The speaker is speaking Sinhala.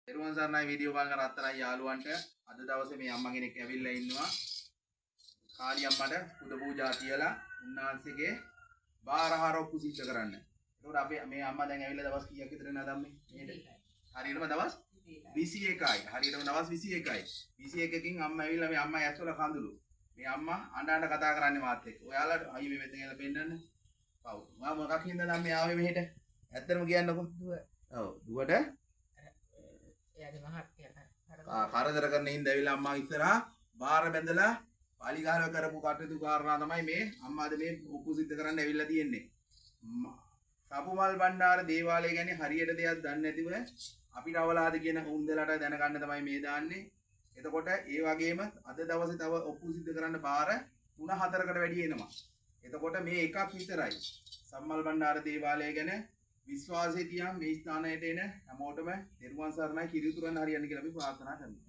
එරුවන් සරණයි වීඩියෝ බලන රත්තරන් යාළුවන්ට අද දවසේ මේ අම්මා කෙනෙක් ඇවිල්ලා ඉන්නවා. කාලි අම්මට පුද පූජා තියලා උන්වහන්සේගේ බාරහාර ඔප්පු සිද්ධ කරන්න. ඒකට අපි මේ අම්මා දැන් ඇවිල්ලා දවස් කීයක් විතර නේද අම්මේ? හරියටම දවස් 21යි. හරියටම දවස් 21යි. 21කින් අම්මා ඇවිල්ලා මේ අම්මා ඇස්වල කඳුළු. මේ අම්මා අඬ කතා කරන්නේ මාත් එක්ක. ඔයාලා අයිය මේ මෙතන ගිහලා පෙන්නන්න. පව්. මම මොකක් හින්දාද අම්මේ ආවේ මෙහෙට? ඇත්තටම කියන්නකෝ. දුව. ඔව්. දුවට එයාගේ මහත්ය කරදර කරන හින්දා ඇවිල්ලා අම්මා ඉස්සරහා බාර බැඳලා පාලිගාරව කරපු කටයුතු කාරණා තමයි මේ අම්මා අද මේ ඔප්පු සිද්ධ කරන්න ඇවිල්ලා තියෙන්නේ. සපුමල් බණ්ඩාර දේවාලය ගැන හරියට දෙයක් දන්නේ නැතිව අපිට අවලාද කියන උන්දලට දැනගන්න තමයි මේ දාන්නේ. එතකොට ඒ වගේම අද දවසේ තව ඔප්පු සිද්ධ කරන්න බාර 3-4කට වැඩි එනවා. එතකොට මේ එකක් විතරයි. සම්මල් බණ්ඩාර දේවාලය ගැන විශ්වාසය තියන් මේ ස්ථානයට එන හැමෝටම නිර්වාණ සරණයි කිරිතුරන් හරියන්න කියලා අපි ප්‍රාර්ථනා කරනවා.